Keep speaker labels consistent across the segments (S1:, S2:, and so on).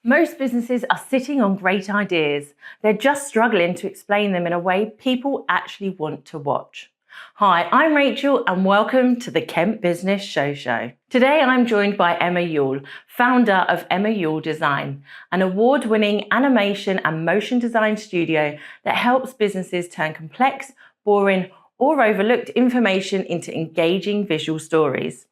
S1: Most businesses are sitting on great ideas. They're just struggling to explain them in a way people actually want to watch. Hi, I'm Rachel and welcome to the Kent Business Show. Today I'm joined by Emma Youell, founder of Emma Youell Design, an award-winning animation and motion design studio that helps businesses turn complex, boring, or overlooked information into engaging visual stories.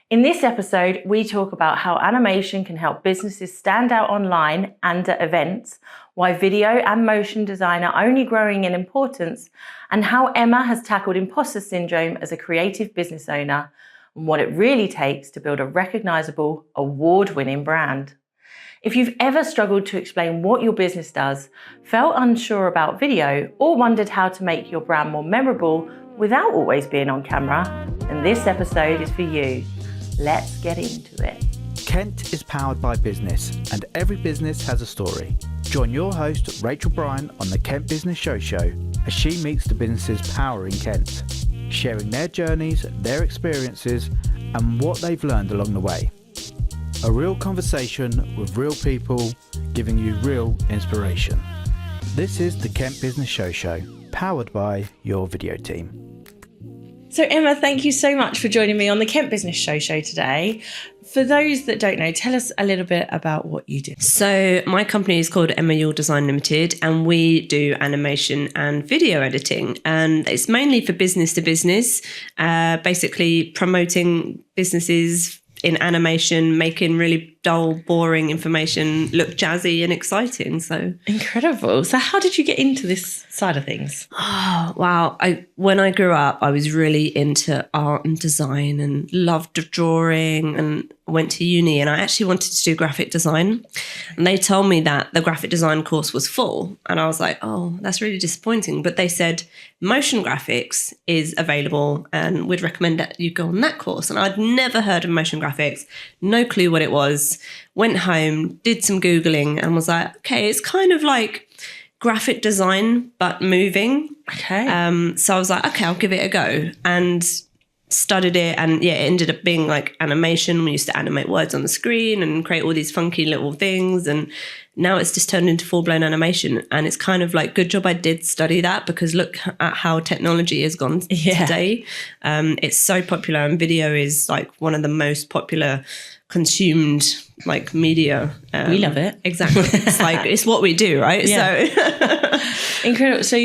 S1: In this episode, we talk about how animation can help businesses stand out online and at events, why video and motion design are only growing in importance, and how Emma has tackled imposter syndrome as a creative business owner, and what it really takes to build a recognizable, award-winning brand. If you've ever struggled to explain what your business does, felt unsure about video, or wondered how to make your brand more memorable without always being on camera, then this episode is for you. Let's get into it.
S2: Kent is powered by business, and every business has a story. Join your host, Rachael Bryant, on the Kent Business Show as she meets the businesses powering Kent, sharing their journeys, their experiences, and what they've learned along the way. A real conversation with real people, giving you real inspiration. This is the Kent Business Show, powered by your video team.
S1: So Emma, thank you so much for joining me on the Kent Business Show today. For those that don't know, tell us a little bit about what you do.
S3: So my company is called Emma Youell Design Limited, and we do animation and video editing. And it's mainly for business to business, basically promoting businesses in animation, making really dull, boring information look jazzy and exciting. So
S1: incredible. So how did you get into this side of things?
S3: Oh, wow. When I grew up, I was really into art and design and loved drawing, and went to uni, and I actually wanted to do graphic design. And they told me that the graphic design course was full. And I was like, oh, that's really disappointing. But they said motion graphics is available and would recommend that you go on that course. And I'd never heard of motion graphics, no clue what it was. Went home, did some Googling, and was like, okay, it's kind of like graphic design, but moving.
S1: Okay.
S3: So I was like, okay, I'll give it a go. And studied it, and yeah, it ended up being like animation. We used to animate words on the screen and create all these funky little things, and now it's just turned into full-blown animation. And it's kind of like, good job I did study that, because look at how technology has gone today. It's so popular, and video is like one of the most popular consumed like media.
S1: We love it.
S3: Exactly. It's like, it's what we do, right?
S1: Yeah. So incredible. So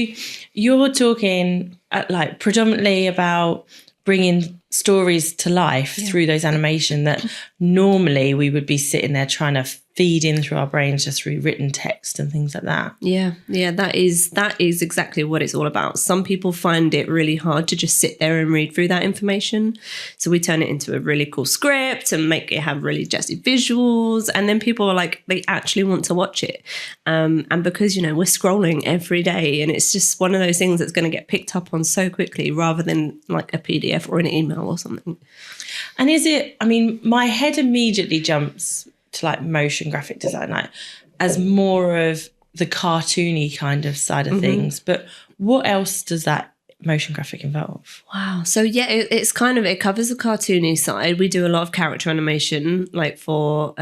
S1: you're talking like predominantly about bringing stories to life through those animation that normally we would be sitting there trying to feed in through our brains just through written text and things like that.
S3: Yeah, that is exactly what it's all about. Some people find it really hard to just sit there and read through that information. So we turn it into a really cool script and make it have really jazzy visuals. And then people are like, they actually want to watch it. And because, we're scrolling every day, and it's just one of those things that's going to get picked up on so quickly, rather than like a PDF or an email or something.
S1: And my head immediately jumps to like motion graphic design, like as more of the cartoony kind of side of things. But what else does that motion graphic involve?
S3: Wow. So yeah, it covers the cartoony side. We do a lot of character animation, like for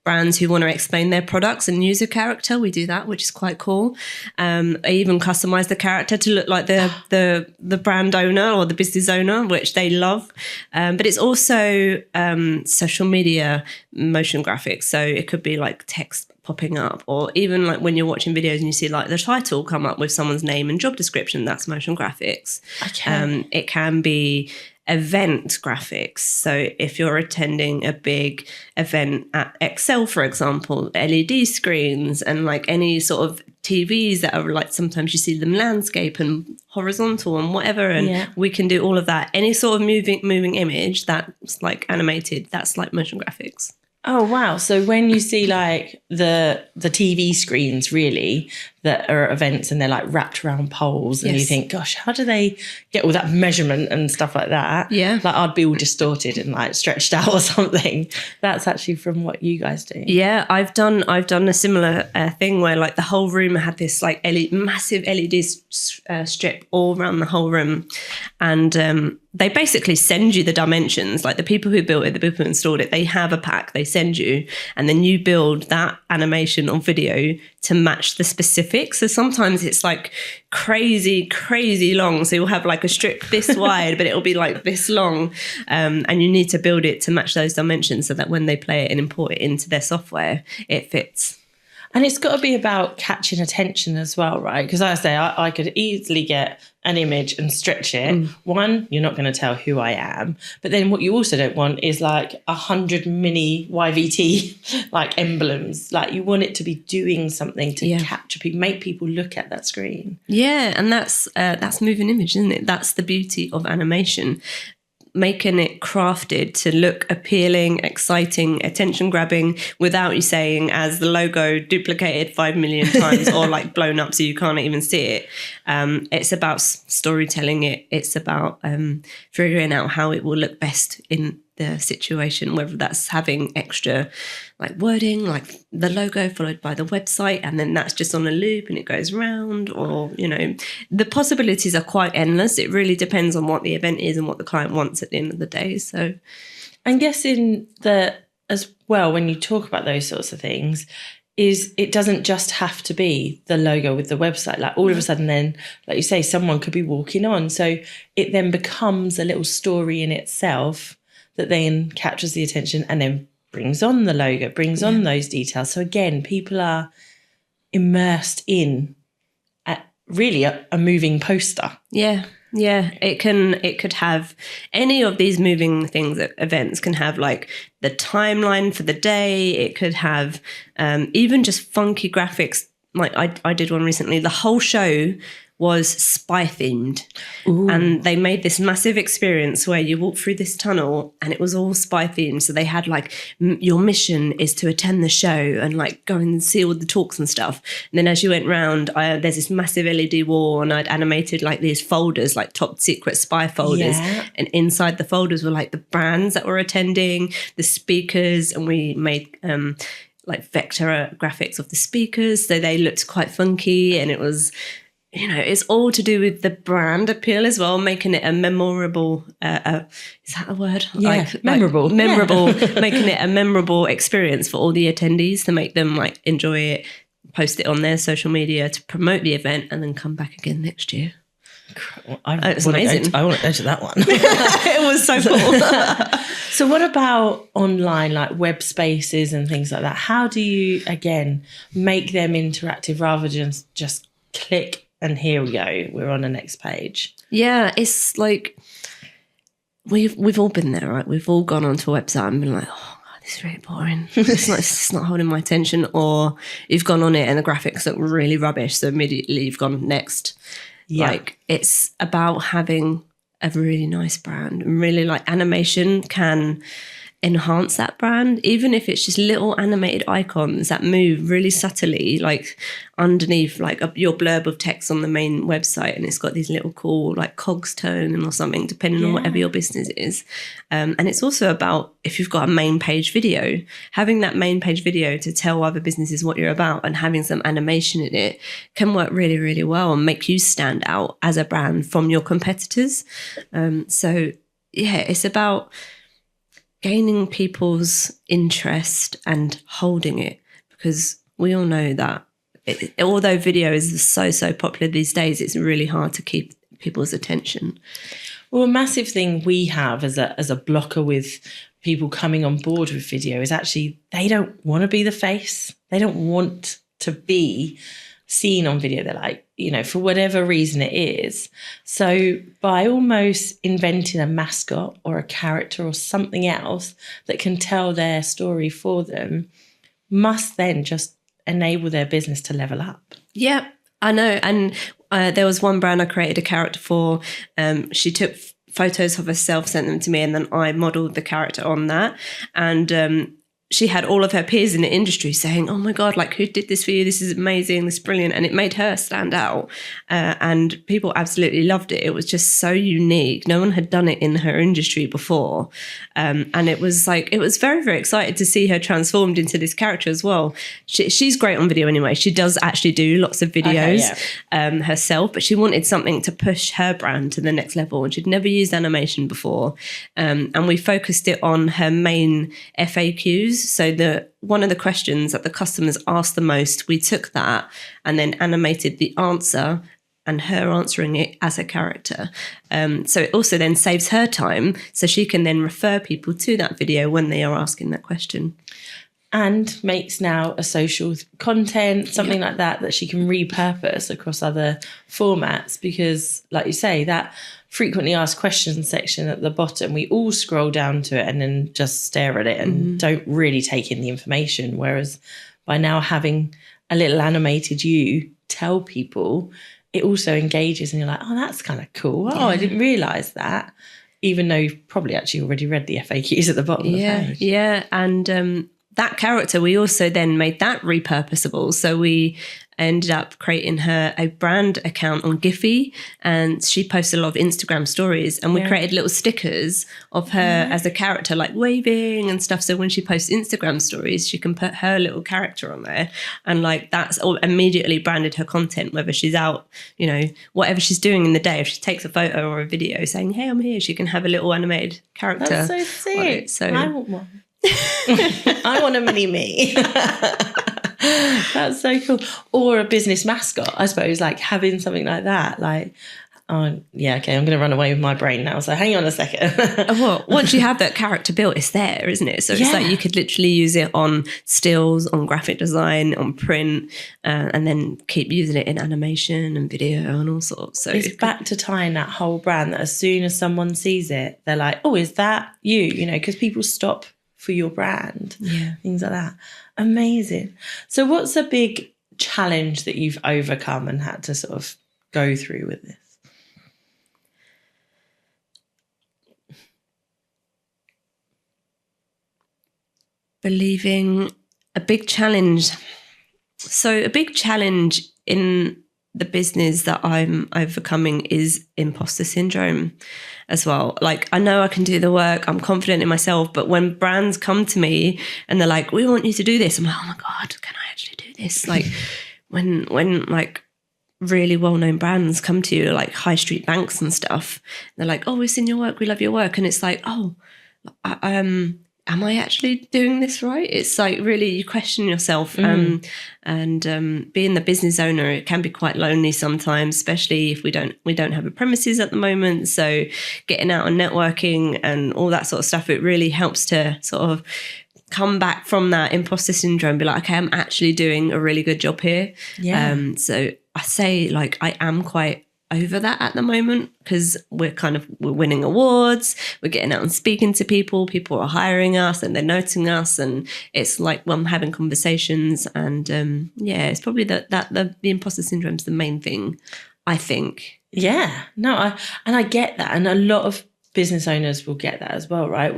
S3: brands who want to explain their products and use a character. We do that, which is quite cool. I even customize the character to look like the brand owner or the business owner, which they love. But it's also social media motion graphics. So it could be like text popping up, or even like when you're watching videos and you see like the title come up with someone's name and job description, that's motion graphics. Okay. It can be event graphics. So if you're attending a big event at Excel, for example, LED screens and like any sort of TVs that are like, sometimes you see them landscape and horizontal and whatever, and we can do all of that. Any sort of moving image that's like animated, that's like motion graphics.
S1: Oh, wow. So when you see like the TV screens really that are at events and they're like wrapped around poles and you think, gosh, how do they get all that measurement and stuff like that? Yeah. Like I'd be all distorted and like stretched out or something. That's actually from what you guys do.
S3: Yeah, I've done a similar thing where like the whole room had this like massive LED strip all around the whole room. And they basically send you the dimensions, like the people who built it, the people who installed it, they have a pack they send you, and then you build that animation or video to match the specifics. So sometimes it's like crazy long. So you'll have like a strip this wide, but it'll be like this long. And you need to build it to match those dimensions so that when they play it and import it into their software, it fits.
S1: And it's got to be about catching attention as well, right? Because I say I could easily get an image and stretch it. One, you're not going to tell who I am. But then what you also don't want is like 100 mini YVT like emblems. Like you want it to be doing something to capture people, make people look at that screen.
S3: Yeah, and that's moving image, isn't it? That's the beauty of animation. Making it crafted to look appealing, exciting, attention-grabbing without you saying, as the logo duplicated 5 million times or like blown up so you can't even see it. It's about storytelling it. It's about figuring out how it will look best in the situation, whether that's having extra like wording, like the logo followed by the website, and then that's just on a loop and it goes round, or, you know, the possibilities are quite endless. It really depends on what the event is and what the client wants at the end of the day. So
S1: I'm guessing that as well, when you talk about those sorts of things, is it doesn't just have to be the logo with the website. Like all of a sudden then, like you say, someone could be walking on. So it then becomes a little story in itself that then captures the attention and then brings on the logo, brings on those details. So again, people are immersed in really a moving poster.
S3: Yeah. It could have any of these moving things at events can have like the timeline for the day. It could have even just funky graphics. Like I did one recently. The whole show was spy themed. Ooh. And they made this massive experience where you walk through this tunnel and it was all spy themed. So they had like your mission is to attend the show and like go and see all the talks and stuff. And then as you went round, there's this massive LED wall and I'd animated like these folders, like top secret spy folders. Yeah. And inside the folders were like the brands that were attending, the speakers, and we made like vector graphics of the speakers. So they looked quite funky, and it was, you know, it's all to do with the brand appeal as well, making it a memorable, is that a word?
S1: Yeah, memorable.
S3: Memorable, yeah. Making it a memorable experience for all the attendees to make them like enjoy it, post it on their social media to promote the event, and then come back again next year.
S1: It's amazing. I want to go to that one.
S3: It was so cool.
S1: So what about online, like web spaces and things like that? How do you, again, make them interactive rather than just click and here we go, we're on the next page?
S3: Yeah, it's like we've all been there, right? We've all gone onto a website and been like, oh, God, this is really boring. It's not holding my attention. Or you've gone on it and the graphics look really rubbish, so immediately you've gone next. Yeah. Like it's about having a really nice brand, and really like animation can enhance that brand, even if it's just little animated icons that move really subtly, like underneath like your blurb of text on the main website, and it's got these little cool like cogs turning or something, depending on whatever your business is. And it's also about, if you've got a main page video, having that main page video to tell other businesses what you're about and having some animation in it can work really, really well and make you stand out as a brand from your competitors. So yeah, it's about gaining people's interest and holding it, because we all know that although video is so popular these days, it's really hard to keep people's attention.
S1: Well, a massive thing we have as a blocker with people coming on board with video is actually they don't want to be the face. They don't want to be seen on video. They're like, you know, for whatever reason it is. So by almost inventing a mascot or a character or something else that can tell their story for them, must then just enable their business to level up.
S3: Yeah, I know. And there was one brand I created a character for. She took photos of herself, sent them to me, and then I modelled the character on that. And she had all of her peers in the industry saying, oh my God, like, who did this for you? This is amazing. This is brilliant. And it made her stand out. And people absolutely loved it. It was just so unique. No one had done it in her industry before. And it was very, very excited to see her transformed into this character as well. She's great on video anyway. She does actually do lots of videos herself, but she wanted something to push her brand to the next level. And she'd never used animation before. And we focused it on her main FAQs. So one of the questions that the customers asked the most, we took that and then animated the answer and her answering it as a character. So it also then saves her time, so she can then refer people to that video when they are asking that question.
S1: And makes now a social content, something like that she can repurpose across other formats, because like you say, that frequently asked questions section at the bottom, we all scroll down to it and then just stare at it and don't really take in the information. Whereas by now having a little animated you tell people, it also engages and you're like, oh, that's kind of cool. Oh, I didn't realise that. Even though you've probably actually already read the FAQs at the bottom of the page. Yeah,
S3: and that character, we also then made that repurposable. So we ended up creating her a brand account on Giphy, and she posted a lot of Instagram stories, and we created little stickers of her as a character, like waving and stuff. So when she posts Instagram stories, she can put her little character on there, and like that's all immediately branded her content, whether she's out, you know, whatever she's doing in the day. If she takes a photo or a video saying, hey, I'm here, she can have a little animated character.
S1: That's so sick.
S3: So
S1: I want one. I want a mini me. That's so cool. Or a business mascot, I suppose, like having something like that. Like, oh, yeah, okay, I'm going to run away with my brain now. So hang on a second.
S3: Well, once you have that character built, it's there, isn't it? So it's like you could literally use it on stills, on graphic design, on print, and then keep using it in animation and video and all sorts. So
S1: it's back to tying that whole brand, that as soon as someone sees it, they're like, oh, is that you? You know, because people stop for your brand, things like that. Amazing. So what's a big challenge that you've overcome and had to sort of go through with this?
S3: Believing a big challenge. So a big challenge in the business that I'm overcoming is imposter syndrome as well. Like, I know I can do the work, I'm confident in myself, but when brands come to me and they're like, we want you to do this, I'm like, oh my God, can I actually do this? Like when like really well-known brands come to you, like high street banks and stuff, they're like, oh, we've seen your work, we love your work. And it's like, oh, am I actually doing this right? It's like really you question yourself. And being the business owner, it can be quite lonely sometimes, especially if we don't have a premises at the moment. So getting out and networking and all that sort of stuff, it really helps to sort of come back from that imposter syndrome, be like, okay, I'm actually doing a really good job here. So I say, like, I am quite over that at the moment, because we're winning awards, we're getting out and speaking to people are hiring us and they're noting us, and it's like, well, I'm having conversations, and it's probably the imposter syndrome is the main thing, I think. I get that, and a lot of business owners will get that as well, right?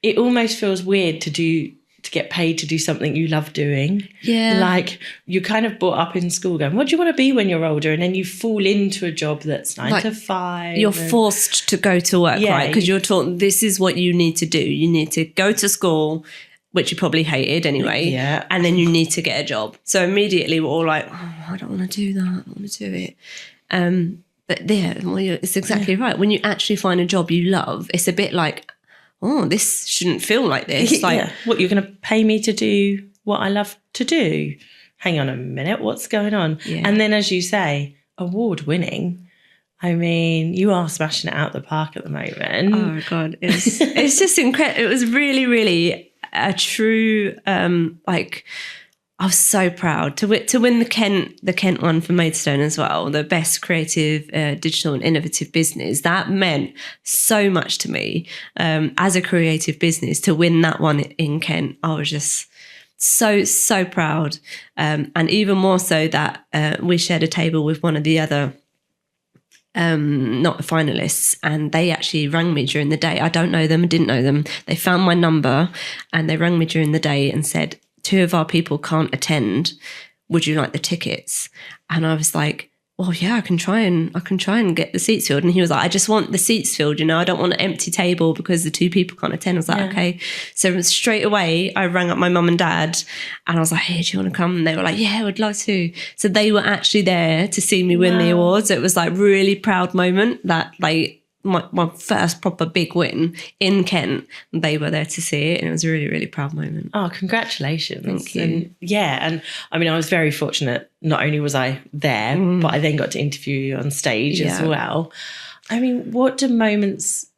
S3: It almost feels weird to get paid to do something you love doing. Like, you're kind of brought up in school going, what do you want to be when you're older? And then you fall into a job that's 9 to 5. You're forced to go to work, right? Because you're taught this is what you need to do. You need to go to school, which you probably hated anyway, and then you need to get a job. So immediately we're all like, oh, I don't want to do that. I don't want to do it. But it's exactly right. When you actually find a job you love, it's a bit like, oh, this shouldn't feel like this. Like,
S1: what, you're going to pay me to do what I love to do? Hang on a minute, what's going on? And then, as you say, award winning. I mean, you are smashing it out the park at the moment.
S3: Oh my God, it's just incredible. It was really, really a true I was so proud to win the Kent one for Maidstone as well, the best creative, digital and innovative business. That meant so much to me as a creative business to win that one in Kent. I was just so proud, and even more so that we shared a table with one of the other not the finalists, and they actually rang me during the day. I don't know them, I didn't know them. They found my number and they rang me during the day and said, 2 of our people can't attend. Would you like the tickets? And I was like, well, yeah, I can try and get the seats filled. And he was like, I just want the seats filled, I don't want an empty table because the 2 people can't attend. I was like, okay. So straight away, I rang up my mum and dad and I was like, hey, do you want to come? And they were like, yeah, I would love to. So they were actually there to see me win the awards. It was like really proud moment that like my first proper big win in Kent. They were there to see it and it was a really, really proud moment.
S1: Oh, congratulations.
S3: Thank you.
S1: And I mean, I was very fortunate. Not only was I there, but I then got to interview you on stage as well. I mean, what do moments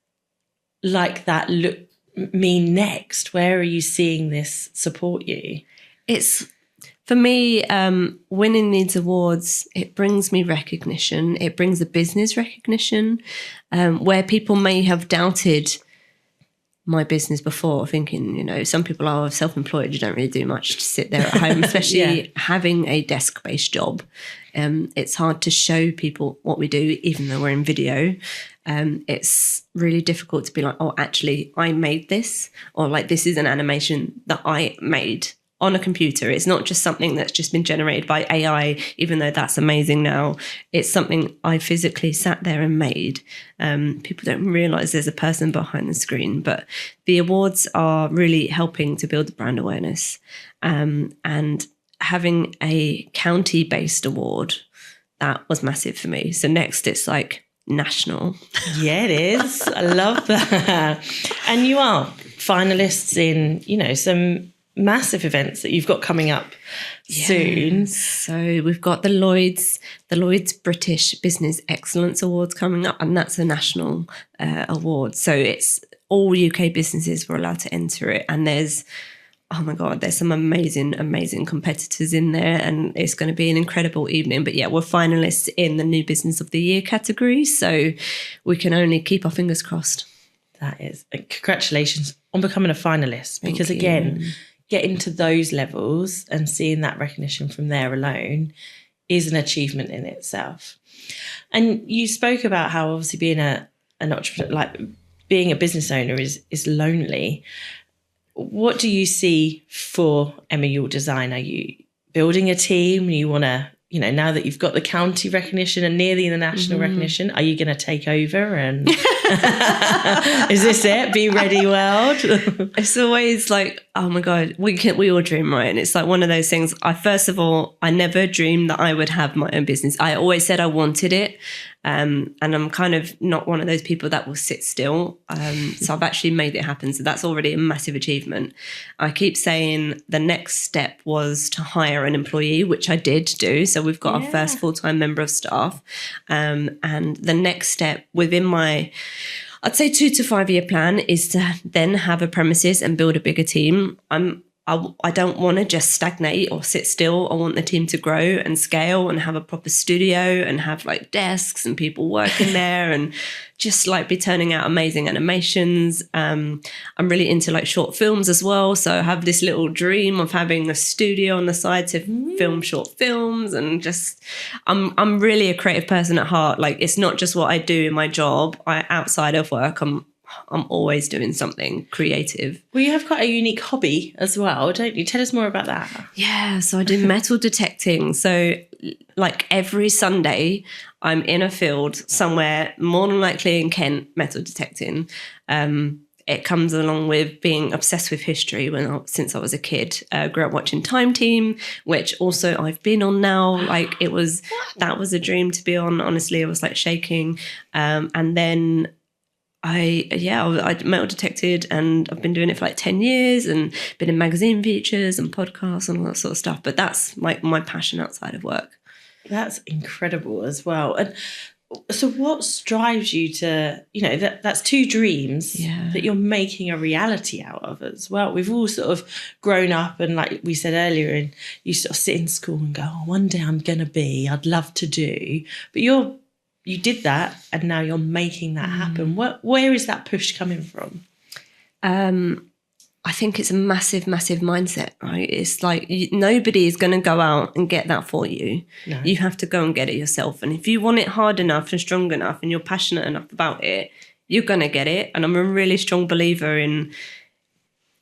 S1: like that mean next? Where are you seeing this support you?
S3: It's, for me, winning these awards, it brings me recognition. It brings the business recognition, where people may have doubted my business before, thinking, some people are self-employed, you don't really do much to sit there at home, especially having a desk-based job. It's hard to show people what we do, even though we're in video. It's really difficult to be like, oh, actually, I made this, or like this is an animation that I made on a computer. It's not just something that's just been generated by AI, even though that's amazing now. It's something I physically sat there and made. People don't realise there's a person behind the screen, but the awards are really helping to build the brand awareness. And having a county-based award, that was massive for me. So next it's like national.
S1: Yeah, it is. I love that. And you are finalists in, some massive events that you've got coming up soon.
S3: So we've got the Lloyd's British Business Excellence Awards coming up, and that's a national award. So it's all UK businesses were allowed to enter it, and there's some amazing competitors in there, and it's going to be an incredible evening. But yeah, we're finalists in the New Business of the Year category, so we can only keep our fingers crossed.
S1: That is, congratulations on becoming a finalist, because again, getting to those levels and seeing that recognition from there alone is an achievement in itself. And you spoke about how obviously being an entrepreneur, like being a business owner is lonely. What do you see for Emma Youell Design? Are you building a team? You want to, now that you've got the county recognition and nearly the national recognition, are you going to take over? And is this it? Be ready, world?
S3: It's always like, oh my God, we all dream, right? And it's like one of those things. First of all, I never dreamed that I would have my own business. I always said I wanted it. And I'm kind of not one of those people that will sit still. So I've actually made it happen. So that's already a massive achievement. I keep saying the next step was to hire an employee, which I did do. So we've got our first full-time member of staff. And the next step within I'd say 2 to 5 year plan is to then have a premises and build a bigger team. I don't want to just stagnate or sit still. I want the team to grow and scale and have a proper studio and have like desks and people working there and just like be turning out amazing animations. I'm really into like short films as well. So I have this little dream of having a studio on the side to film short films, and just I'm really a creative person at heart. Like it's not just what I do in my job. Outside of work, I'm always doing something creative.
S1: Well, you have quite a unique hobby as well, don't you? Tell us more about that.
S3: Yeah, so I do metal detecting. So like every Sunday, I'm in a field somewhere, more than likely in Kent, metal detecting. It comes along with being obsessed with history since I was a kid. Grew up watching Time Team, which also I've been on now. Like that was a dream to be on. Honestly, I was like shaking. And then I metal detected, and I've been doing it for like 10 years and been in magazine features and podcasts and all that sort of stuff. But that's like my passion outside of work.
S1: That's incredible as well. And so what drives you to, that's 2 dreams that you're making a reality out of as well. We've all sort of grown up, and like we said earlier, and you sort of sit in school and go, oh, one day I'm going to be, I'd love to do. But you did that, and now you're making that happen. Where is that push coming from?
S3: I think it's a massive, massive mindset, right? It's like nobody is going to go out and get that for you.
S1: No.
S3: You have to go and get it yourself. And if you want it hard enough and strong enough and you're passionate enough about it, you're going to get it. And I'm a really strong believer in,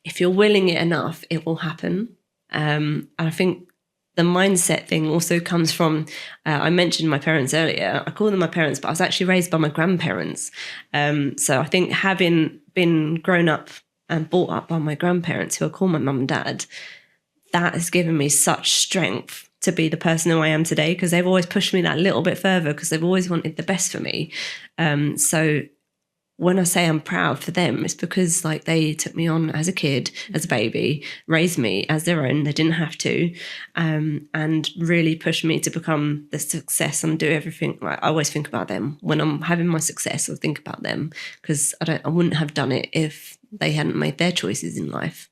S3: if you're willing it enough, it will happen. And I think the mindset thing also comes from, I mentioned my parents earlier. I call them my parents, but I was actually raised by my grandparents. So I think having been grown up and brought up by my grandparents, who I call my mum and dad, that has given me such strength to be the person who I am today, because they've always pushed me that little bit further, because they've always wanted the best for me. So when I say I'm proud for them, it's because like they took me on as a kid, as a baby, raised me as their own. They didn't have to, and really pushed me to become the success and do everything. Like, I always think about them when I'm having my success. I think about them, because I wouldn't have done it if they hadn't made their choices in life.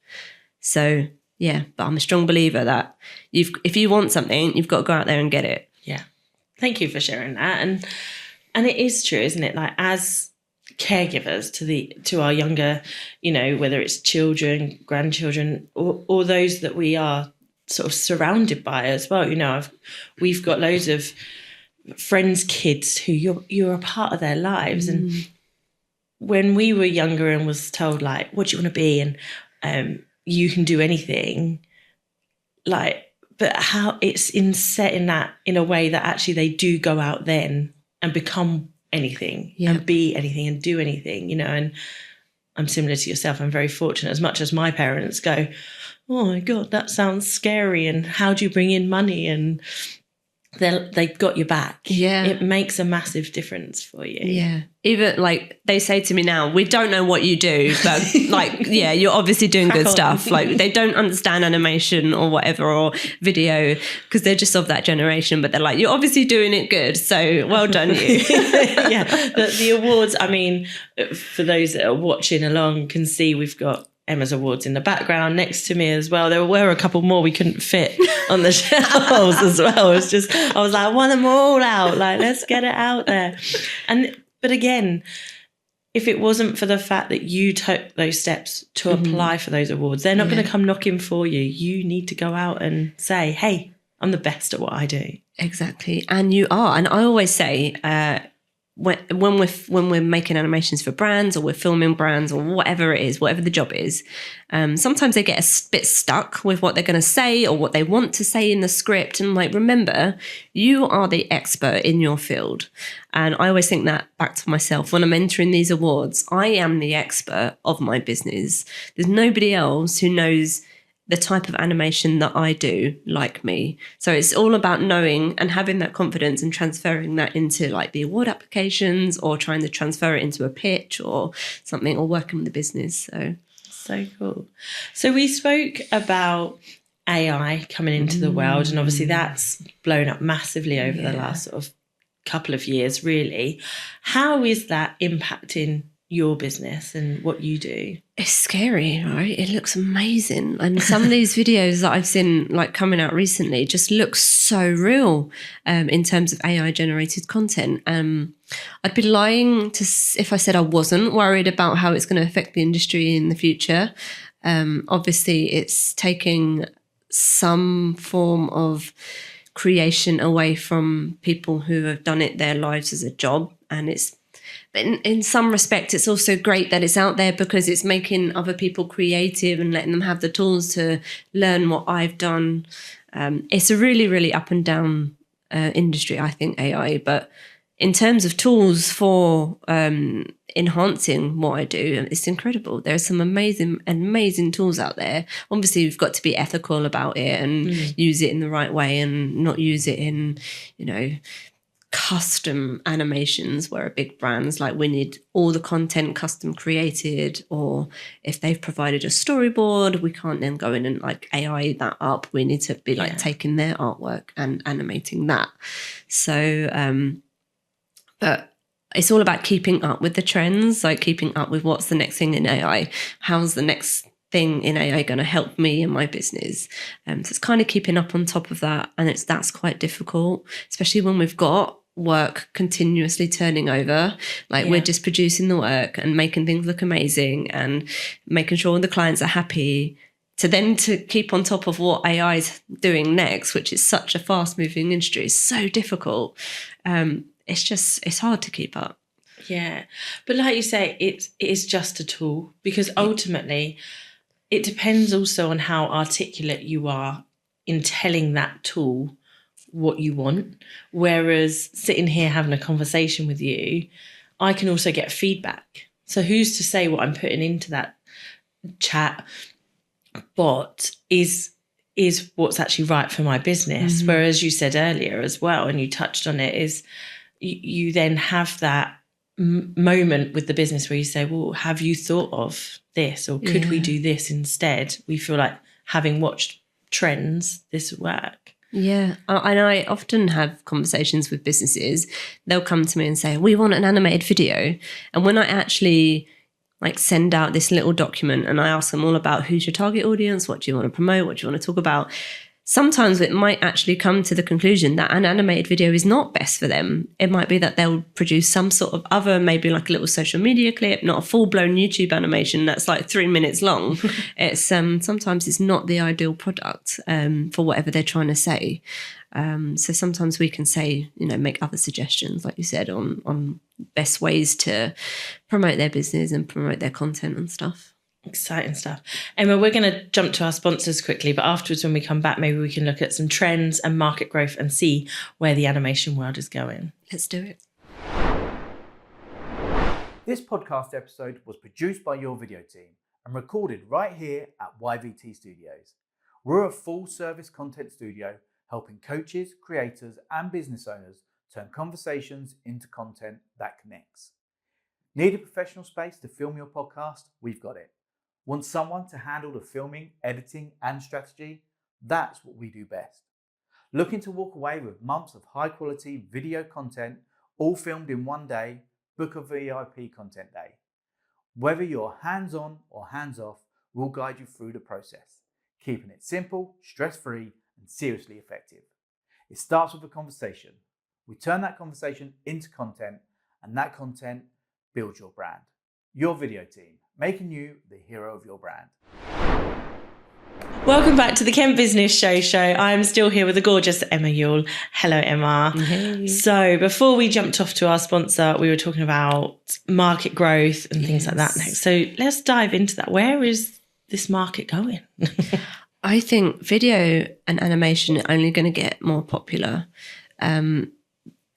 S3: So yeah, but I'm a strong believer that if you want something, you've got to go out there and get it.
S1: Yeah, thank you for sharing that. And it is true, isn't it? Like, as caregivers to our younger, whether it's children, grandchildren, or those that we are sort of surrounded by as well. We've got loads of friends' kids who you're a part of their lives. And when we were younger and was told, like, what do you want to be? And you can do anything, like, but how it's set in that, in a way that actually they do go out then and become anything and be anything and do anything, and I'm similar to yourself. I'm very fortunate. As much as my parents go, oh my God, that sounds scary, and how do you bring in money, and they've got your back.
S3: Yeah.
S1: It makes a massive difference for you.
S3: Yeah. Even like they say to me now, we don't know what you do, but like, yeah, you're obviously doing good stuff. Like, they don't understand animation or whatever, or video, because they're just of that generation, but they're like, you're obviously doing it good. So well done, you.
S1: Yeah. The awards, I mean, for those that are watching along can see we've got Emma's awards in the background next to me as well. There were a couple more we couldn't fit on the shelves as well. I was like, I want them all out. Like, let's get it out there. But again, if it wasn't for the fact that you took those steps to apply for those awards, they're not going to come knocking for you. You need to go out and say, hey, I'm the best at what I do.
S3: Exactly. And you are. And I always say, when we're making animations for brands, or we're filming brands, or whatever it is, whatever the job is, sometimes they get a bit stuck with what they're going to say or what they want to say in the script. And like, remember, you are the expert in your field. And I always think that back to myself when I'm entering these awards. I am the expert of my business. There's nobody else who knows the type of animation that I do like me. So it's all about knowing and having that confidence and transferring that into like the award applications, or trying to transfer it into a pitch or something, or working with the business. So
S1: cool. So we spoke about AI coming into the world, and obviously that's blown up massively over the last sort of couple of years, really. How is that impacting your business and what you do?
S3: It's scary, right? It looks amazing. And some of these videos that I've seen like coming out recently just look so real in terms of AI generated content. I'd be lying if I said I wasn't worried about how it's going to affect the industry in the future. Obviously, it's taking some form of creation away from people who have done it their lives as a job. And but in some respect, it's also great that it's out there, because it's making other people creative and letting them have the tools to learn what I've done. It's a really, really up and down industry, I think, AI. But in terms of tools for enhancing what I do, it's incredible. There's some amazing tools out there. Obviously, we've got to be ethical about it and use it in the right way, and not use it in, custom animations where big brands, like, we need all the content custom created, or if they've provided a storyboard, we can't then go in and like AI that up. We need to be like taking their artwork and animating that. So but it's all about keeping up with the trends, like keeping up with what's the next thing in AI. How's the next thing in AI going to help me in my business? So it's kind of keeping up on top of that, and that's quite difficult, especially when we've got work continuously turning over. Like we're just producing the work and making things look amazing and making sure the clients are happy, to keep on top of what AI is doing next, which is such a fast moving industry, is so difficult. It's hard to keep up.
S1: Yeah. But like you say, it is just a tool, because ultimately it depends also on how articulate you are in telling that tool what you want. Whereas sitting here having a conversation with you, I can also get feedback. So who's to say what I'm putting into that chat bot is what's actually right for my business?
S3: Mm-hmm.
S1: Whereas you said earlier as well, and you touched on it, is you then have that moment with the business where you say, well, have you thought of this, or could we do this instead? We feel like, having watched trends, this would work.
S3: Yeah, and I often have conversations with businesses. They'll come to me and say, we want an animated video. And when I actually like send out this little document and I ask them all about who's your target audience, what do you want to promote, what do you want to talk about, sometimes it might actually come to the conclusion that an animated video is not best for them. It might be that they'll produce some sort of other, maybe like a little social media clip, not a full-blown YouTube animation that's like 3 minutes long. It's sometimes it's not the ideal product for whatever they're trying to say. So sometimes we can say, make other suggestions, like you said, on best ways to promote their business and promote their content and stuff.
S1: Exciting stuff. Emma, we're going to jump to our sponsors quickly, but afterwards when we come back, maybe we can look at some trends and market growth and see where the animation world is going.
S3: Let's do it.
S2: This podcast episode was produced by your video team and recorded right here at YVT Studios. We're a full-service content studio helping coaches, creators, and business owners turn conversations into content that connects. Need a professional space to film your podcast? We've got it. Want someone to handle the filming, editing, and strategy? That's what we do best. Looking to walk away with months of high-quality video content, all filmed in one day? Book a VIP content day. Whether you're hands-on or hands-off, we'll guide you through the process, keeping it simple, stress-free, and seriously effective. It starts with a conversation. We turn that conversation into content, and that content builds your brand. Your video team, making you the hero of your brand.
S1: Welcome back to the Kent Business Show. I'm still here with the gorgeous Emma Youell. Hello, Emma.
S3: Hey.
S1: So before we jumped off to our sponsor, we were talking about market growth and things like that next. So let's dive into that. Where is this market going?
S3: I think video and animation are only going to get more popular.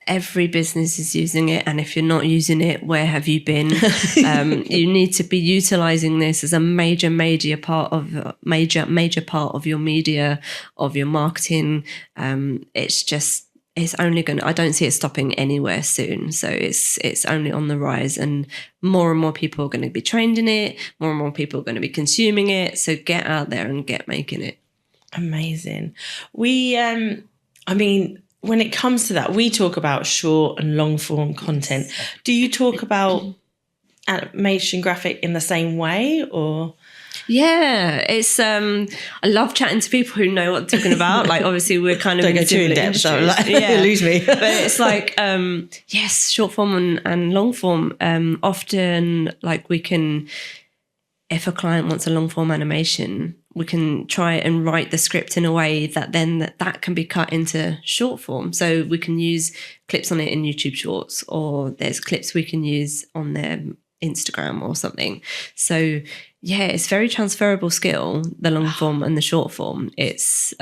S3: Every business is using it, and if you're not using it, where have you been? You need to be utilizing this as a major part of your media, of your marketing. It's only going to, I don't see it stopping anywhere soon. So it's only on the rise, and more people are going to be trained in it. More and more people are going to be consuming it. So get out there and get making it.
S1: Amazing. When it comes to that, we talk about short and long form content. Do you talk about animation graphic in the same way, or?
S3: Yeah, it's I love chatting to people who know what I'm talking about. Like, obviously we're kind of
S1: don't go too in depth, so like, lose me.
S3: But it's like yes, short form and long form. Often, like, we can, if a client wants a long form animation, we can try and write the script in a way that then that can be cut into short form. So we can use clips on it in YouTube Shorts, or there's clips we can use on their Instagram or something. So yeah, it's very transferable skill, the long form and the short form. It's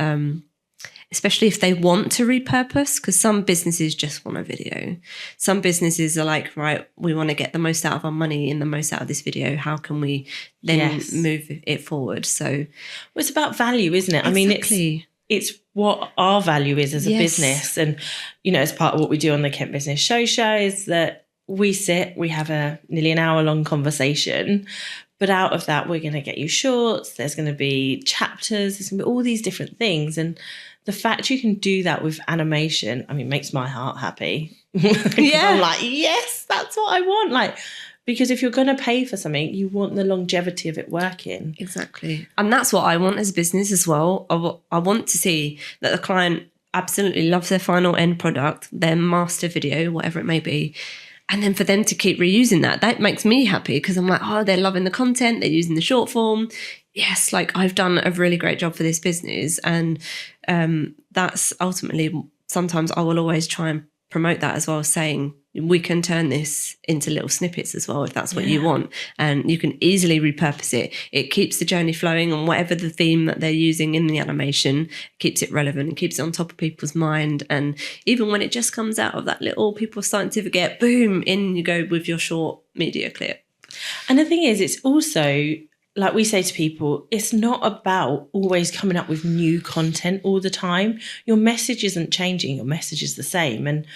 S3: especially if they want to repurpose, because some businesses just want a video. Some businesses are like, right, we want to get the most out of our money and the most out of this video. How can we then move it forward? So
S1: well, it's about value, isn't it?
S3: Exactly.
S1: I mean, it's what our value is as a business. And, as part of what we do on the Kent Business Show is that we have a nearly an hour long conversation. But out of that, we're going to get you shorts. There's going to be chapters. There's going to be all these different things. And the fact you can do that with animation, makes my heart happy.
S3: Yeah.
S1: I'm like, yes, that's what I want. Like, because if you're going to pay for something, you want the longevity of it working.
S3: Exactly. And that's what I want as a business as well. I want to see that the client absolutely loves their final end product, their master video, whatever it may be. And then for them to keep reusing that makes me happy, because I'm like, oh, they're loving the content, they're using the short form. Yes, like I've done a really great job for this business. And that's ultimately, sometimes I will always try and promote that as well, saying we can turn this into little snippets as well, if that's what you want. And you can easily repurpose it. It keeps the journey flowing, and whatever the theme that they're using in the animation, keeps it relevant and keeps it on top of people's mind. And even when it just comes out of that little, people are starting to forget, boom, in you go with your short media clip.
S1: And the thing is, it's also, like we say to people, it's not about always coming up with new content all the time. Your message isn't changing. Your message is the same. And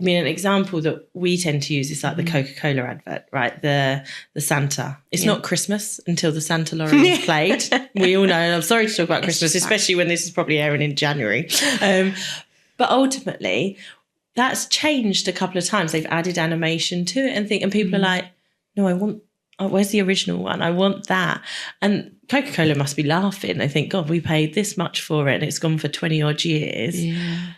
S1: I mean, an example that we tend to use is like the Coca-Cola advert, right? The Santa. It's not Christmas until the Santa lorry is played. We all know, and I'm sorry to talk about Christmas, especially when this is probably airing in January. But ultimately, that's changed a couple of times. They've added animation to it, and people are like, no, I want, where's the original one? I want that. And Coca-Cola must be laughing. They think, God, we paid this much for it and it's gone for 20 odd years.
S3: Yeah.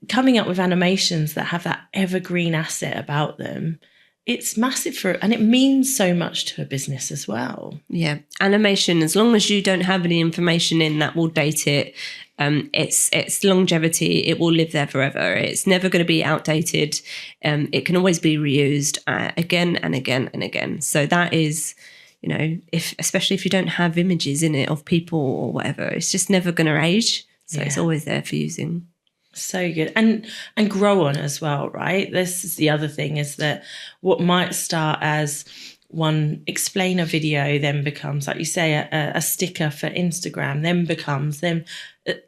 S1: Coming up with animations that have that evergreen asset about them, it's massive and it means so much to a business as well.
S3: Yeah. Animation, as long as you don't have any information in that will date it, it's longevity. It will live there forever. It's never going to be outdated. It can always be reused again and again and again. So that is, you know, especially if you don't have images in it of people or whatever, it's just never going to age. So it's always there for using.
S1: So good. And grow on as well, right? This is the other thing, is that what might start as one explainer video then becomes, like you say, a sticker for Instagram, then becomes them,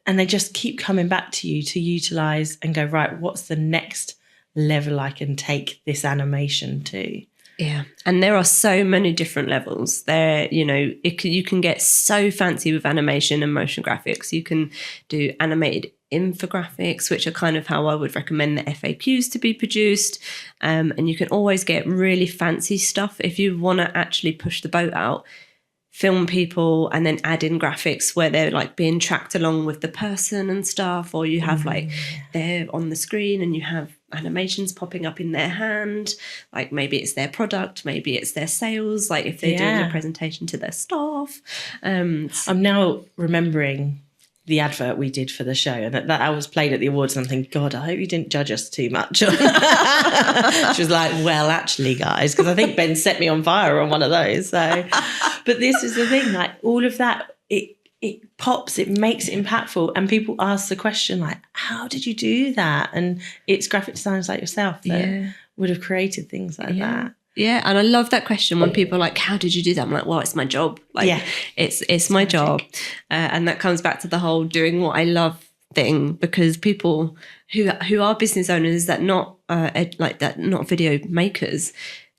S1: and they just keep coming back to you to utilize and go, right, what's the next level I can take this animation to?
S3: Yeah. And there are so many different levels there. You know, you can get so fancy with animation and motion graphics. You can do animated infographics, which are kind of how I would recommend the FAQs to be produced. And you can always get really fancy stuff if you want to actually push the boat out. Film people and then add in graphics where they're like being tracked along with the person and stuff, or you have like they're on the screen and you have animations popping up in their hand, like maybe it's their product, maybe it's their sales, like if they're doing a presentation to their staff. I'm
S1: now remembering the advert we did for the show, and that I was played at the awards, and I'm thinking, God, I hope you didn't judge us too much. She was like, well, actually, guys, because I think Ben set me on fire on one of those. So, but this is the thing, like all of that, it pops, it makes it impactful, and people ask the question like, how did you do that? And it's graphic designers like yourself that would have created things like that.
S3: Yeah, and I love that question when people are like, how did you do that? I'm like, well, it's my job. Like, it's my job. And that comes back to the whole doing what I love thing, because people who are business owners that not video makers,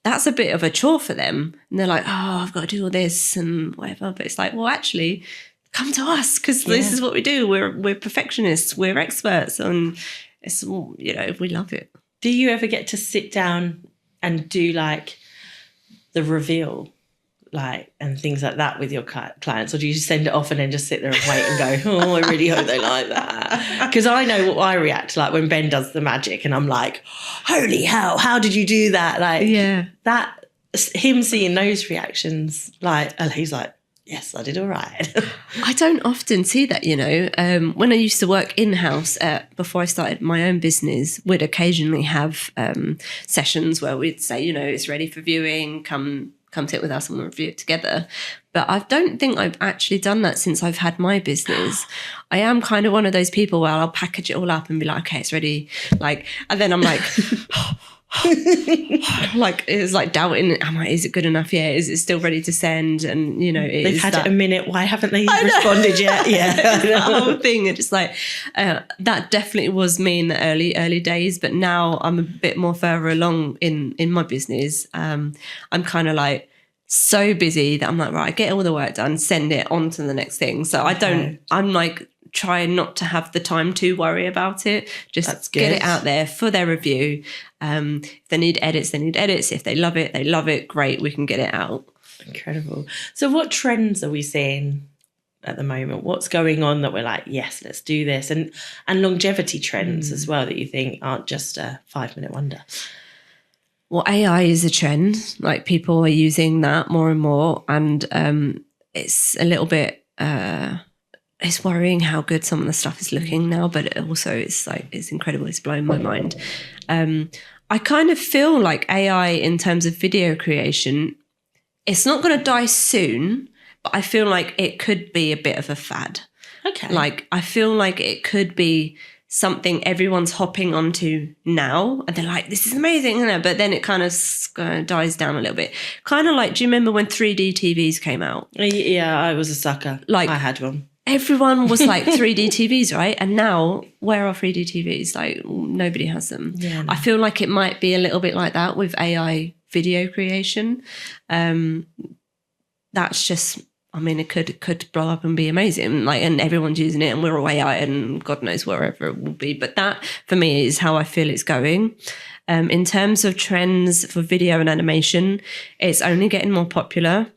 S3: that's a bit of a chore for them. And they're like, oh, I've got to do all this and whatever. But it's like, well, actually, come to us, because this is what we do. We're perfectionists. We're experts. And it's, you know, we love it.
S1: Do you ever get to sit down and do like the reveal, like, and things like that with your clients, or do you just send it off and then just sit there and wait and go, oh, I really hope they like that? Because I know what I react like when Ben does the magic, and I'm like, holy hell, how did you do that? Like, that, him seeing those reactions, like, and he's like, yes, I did all right.
S3: I don't often see that, you know. When I used to work in-house before I started my own business, we'd occasionally have sessions where we'd say, you know, it's ready for viewing, come sit with us and we'll review it together. But I don't think I've actually done that since I've had my business. I am kind of one of those people where I'll package it all up and be like, okay, it's ready. Like, and then I'm like... like it's like doubting, I'm like, is it good enough? Yeah, is it still ready to send? And you know,
S1: they've had it a minute, why haven't they responded yet? Yeah.
S3: The whole thing, and just like that definitely was me in the early days, but now I'm a bit more further along in my business. I'm kind of like so busy that I'm like, right, get all the work done, send it on to the next thing. So I'm like try not to have the time to worry about it. Just get it out there for their review. If they need edits, they need edits. If they love it, great, we can get it out.
S1: Incredible. So what trends are we seeing at the moment? What's going on that we're like, yes, let's do this? And longevity trends as well that you think aren't just a 5-minute wonder.
S3: Well, AI is a trend. Like, people are using that more and more, and it's a little bit. It's worrying how good some of the stuff is looking now, but it's incredible. It's blown my mind. I kind of feel like AI in terms of video creation, it's not going to die soon, but I feel like it could be a bit of a fad.
S1: Okay.
S3: Like, I feel like it could be something everyone's hopping onto now, and they're like, this is amazing, but then it kind of dies down a little bit. Kind of like, do you remember when 3D TVs came out?
S1: Yeah, I was a sucker. Like, I had one.
S3: Everyone was like 3D TVs, right? And now, where are 3D TVs? Like, nobody has them. Yeah, no. I feel like it might be a little bit like that with AI video creation. That's just, I mean, it could blow up and be amazing. Like, and everyone's using it, and we're all AI, and God knows wherever it will be. But that, for me, is how I feel it's going. In terms of trends for video and animation, it's only getting more popular.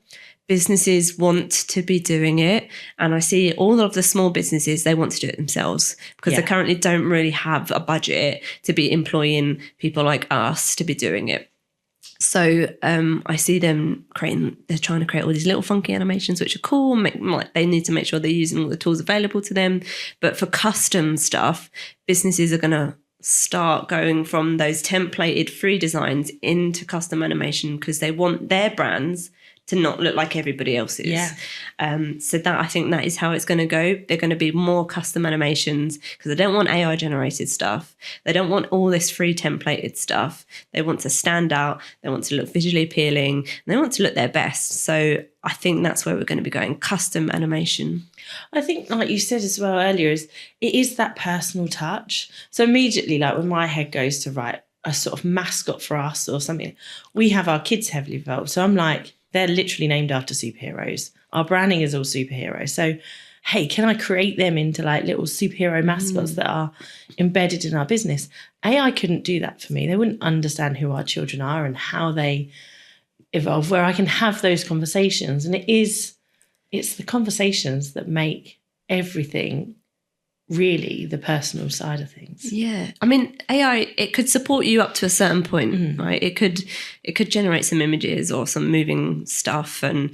S3: Businesses want to be doing it, and I see all of the small businesses, they want to do it themselves because they currently don't really have a budget to be employing people like us to be doing it. So I see them they're trying to create all these little funky animations, which are cool. They need to make sure they're using all the tools available to them. But for custom stuff, businesses are going to start going from those templated free designs into custom animation because they want their brands to not look like everybody else's.
S1: Yeah.
S3: So that, I think that is how it's going to go. They're going to be more custom animations because they don't want AI generated stuff. They don't want all this free templated stuff. They want to stand out. They want to look visually appealing. And they want to look their best. So I think that's where we're going to be going, custom animation.
S1: I think, like you said as well earlier, it is that personal touch. So immediately, like when my head goes to write a sort of mascot for us or something, we have our kids heavily involved. So I'm like, they're literally named after superheroes. Our branding is all superheroes. So, hey, can I create them into like little superhero mascots that are embedded in our business? AI couldn't do that for me. They wouldn't understand who our children are and how they evolve, where I can have those conversations. And it's the conversations that make everything really the personal side of things.
S3: Yeah. I mean, AI, it could support you up to a certain point, right? It could generate some images or some moving stuff, and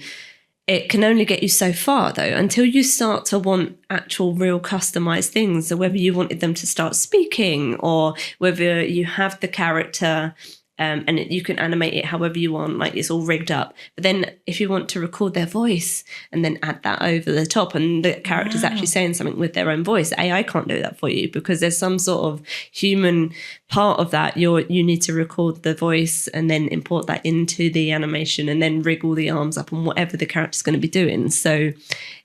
S3: it can only get you so far though, until you start to want actual real customized things. So whether you wanted them to start speaking or whether you have the character and you can animate it however you want, like it's all rigged up. But then if you want to record their voice and then add that over the top and the character's actually saying something with their own voice, AI can't do that for you because there's some sort of human part of that. You need to record the voice and then import that into the animation and then rig all the arms up and whatever the character's going to be doing. So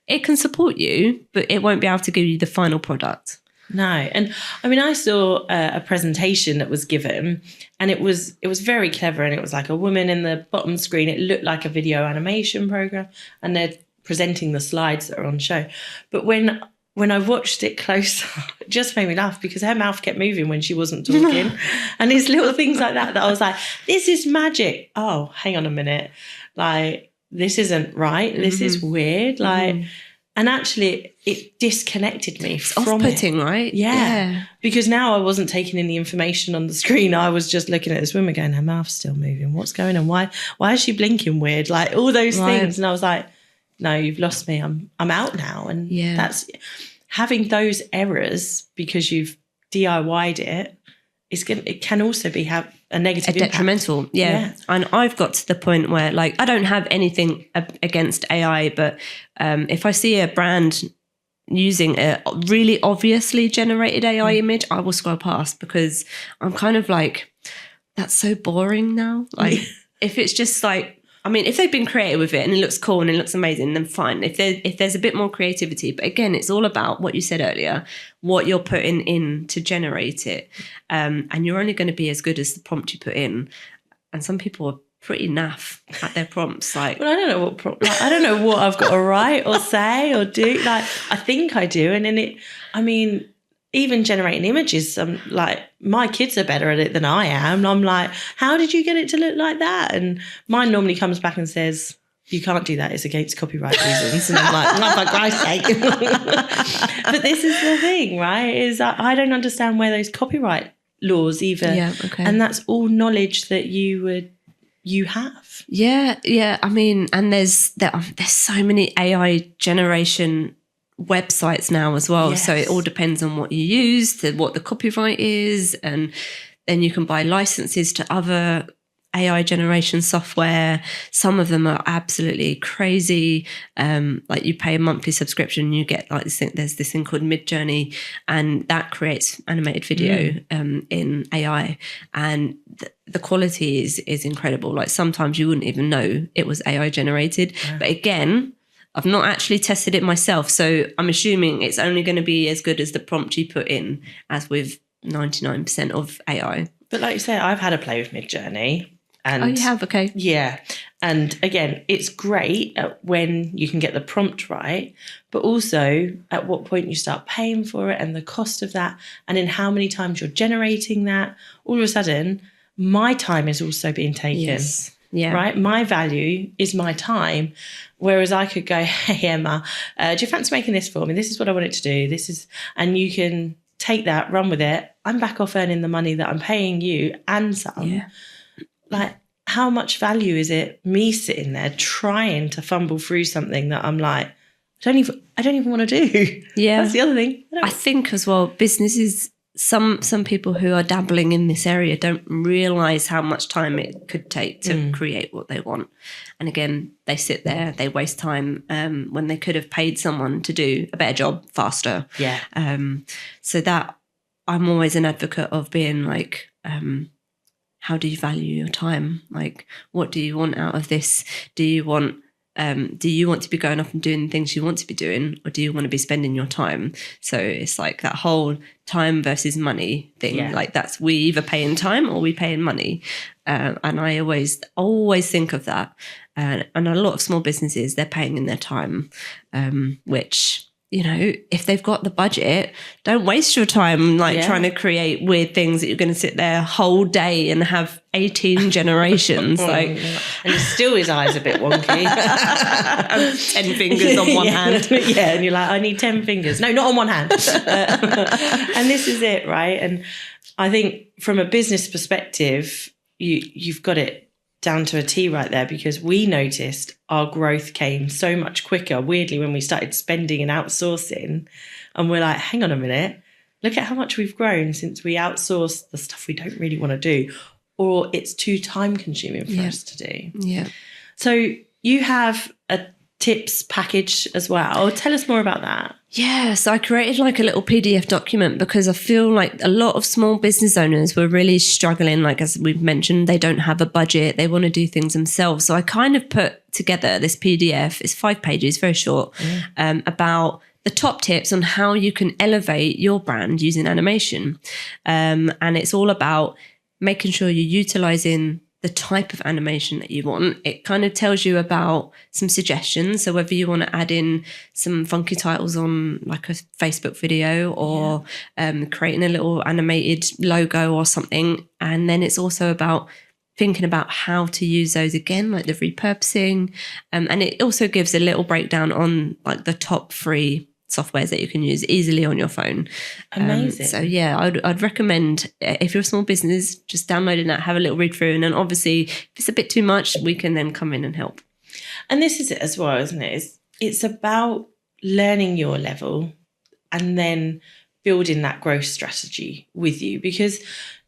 S3: it can support you, but it won't be able to give you the final product.
S1: No. And I mean, I saw a presentation that was given and it was very clever, and it was like a woman in the bottom screen. It looked like a video animation program and they're presenting the slides that are on show. But when I watched it closer, it just made me laugh because her mouth kept moving when she wasn't talking. And it's little things like that I was like, this is magic. Oh, hang on a minute. Like, this isn't right. This is weird. Like, and actually, it disconnected me from
S3: off-putting,
S1: it.
S3: Right?
S1: Yeah. Because now I wasn't taking in the information on the screen. I was just looking at this woman going, her mouth's still moving. What's going on? Why is she blinking weird? Like all those things. And I was like, no, you've lost me. I'm out now. And that's having those errors because you've DIY'd it. It can also have a negative impact.
S3: Detrimental, yeah. And I've got to the point where, like, I don't have anything against AI, but if I see a brand using a really obviously generated AI image, I will scroll past because I'm kind of like, that's so boring now. Like, if it's just like, I mean, if they've been creative with it and it looks cool and it looks amazing, then fine. If there's a bit more creativity, but again, it's all about what you said earlier, what you're putting in to generate it, and you're only going to be as good as the prompt you put in. And some people are pretty naff at their prompts. Like,
S1: well, I don't know what I don't know what I've got to write or say or do. Like, I think I do, and then even generating images, like, my kids are better at it than I am. And I'm like, how did you get it to look like that? And mine normally comes back and says, you can't do that. It's against copyright reasons. And I'm like, not for Christ's sake. But this is the thing, right? Is that I don't understand where those copyright laws either.
S3: Yeah, okay.
S1: And that's all knowledge that you have.
S3: Yeah. I mean, and there's so many AI generation websites now as well.
S1: Yes.
S3: So it all depends on what you use, what the copyright is, and then you can buy licenses to other AI generation software. Some of them are absolutely crazy. Like you pay a monthly subscription, you get like this thing, there's this thing called Midjourney, and that creates animated video in AI, and the quality is incredible. Like sometimes you wouldn't even know it was AI generated. Yeah. But again, I've not actually tested it myself, so I'm assuming it's only going to be as good as the prompt you put in, as with 99% of AI.
S1: But like you say, I've had a play with Midjourney. And
S3: you have? Okay.
S1: Yeah. And again, it's great when you can get the prompt right, but also at what point you start paying for it and the cost of that, and in how many times you're generating that. All of a sudden, my time is also being taken.
S3: Yes. Yeah.
S1: Right? My value is my time. Whereas I could go, hey, Emma, do you fancy making this for me? This is what I want it to do. And you can take that, run with it. I'm back off earning the money that I'm paying you and some.
S3: Yeah.
S1: Like, how much value is it me sitting there trying to fumble through something that I'm like, I don't even want to do.
S3: Yeah.
S1: That's the other thing.
S3: I think as well, businesses, some people who are dabbling in this area don't realise how much time it could take to create what they want. And again, they sit there, they waste time when they could have paid someone to do a better job faster.
S1: Yeah.
S3: So that I'm always an advocate of being like, how do you value your time? Like, what do you want out of this? Do you want to be going off and doing the things you want to be doing, or do you want to be spending your time? So it's like that whole time versus money thing. Yeah. Like we either pay in time or we pay in money. And I always think of that. And a lot of small businesses, they're paying in their time, which, you know, if they've got the budget, don't waste your time trying to create weird things that you're going to sit there a whole day and have 18 generations. And
S1: still his eyes a bit wonky.
S3: 10 fingers on one hand.
S1: Yeah, and you're like, I need 10 fingers. No, not on one hand. And this is it, right? And I think from a business perspective, you've got it down to a T right there, because we noticed our growth came so much quicker, weirdly, when we started spending and outsourcing. And we're like, hang on a minute, look at how much we've grown since we outsourced the stuff we don't really want to do, or it's too time consuming for us to do.
S3: Yeah.
S1: So you have a tips package as well. Tell us more about that.
S3: Yeah, so I created like a little PDF document because I feel like a lot of small business owners were really struggling. Like, as we've mentioned, they don't have a budget. They want to do things themselves. So I kind of put together this PDF. It's 5 pages, very short, about the top tips on how you can elevate your brand using animation. And it's all about making sure you're utilizing the type of animation that you want. It kind of tells you about some suggestions. So whether you want to add in some funky titles on like a Facebook video, or creating a little animated logo or something. And then it's also about thinking about how to use those again, like the repurposing. And it also gives a little breakdown on like the top 3 softwares that you can use easily on your phone.
S1: Amazing.
S3: So yeah, I'd recommend, if you're a small business, just downloading that, have a little read through, and then obviously if it's a bit too much, we can then come in and help.
S1: And this is it as well, isn't it? It's about learning your level and then building that growth strategy with you, because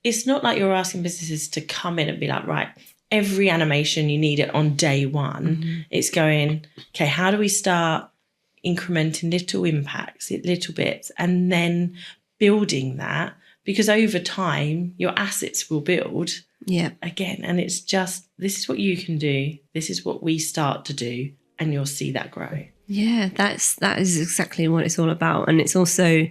S1: it's not like you're asking businesses to come in and be like, right, every animation you need it on day one. Mm-hmm. It's going, okay, how do we start incrementing little impacts, little bits, and then building that, because over time your assets will build.
S3: Yeah.
S1: Again, and it's just, this is what you can do, this is what we start to do, and you'll see that grow.
S3: Yeah, that is exactly what it's all about. And it's also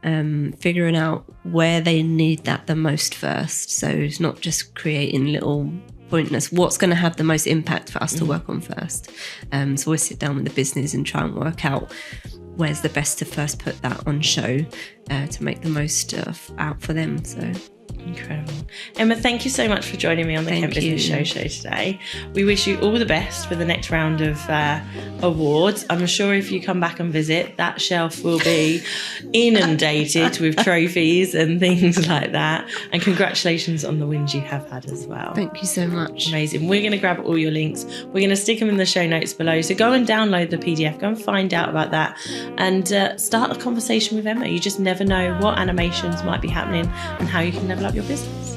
S3: figuring out where they need that the most first. So it's not just creating little pointless, what's going to have the most impact for us to work on first. So we sit down with the business and try and work out where's the best to first put that on show to make the most out for them. So
S1: Incredible. Emma, thank you so much for joining me on the Kent Business Show today. We wish you all the best for the next round of awards. I'm sure if you come back and visit, that shelf will be inundated with trophies and things like that. And congratulations on the wins you have had as well.
S3: Thank you so much.
S1: Amazing. We're going to grab all your links. We're going to stick them in the show notes below. So go and download the PDF, go and find out about that, and start a conversation with Emma. You just never know what animations might be happening and how you can level up your business.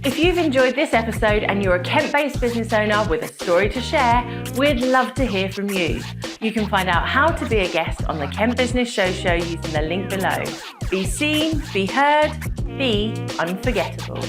S1: If you've enjoyed this episode and you're a Kent-based business owner with a story to share, we'd love to hear from you. You can find out how to be a guest on the Kent Business Show using the link below. Be seen, be heard, be unforgettable.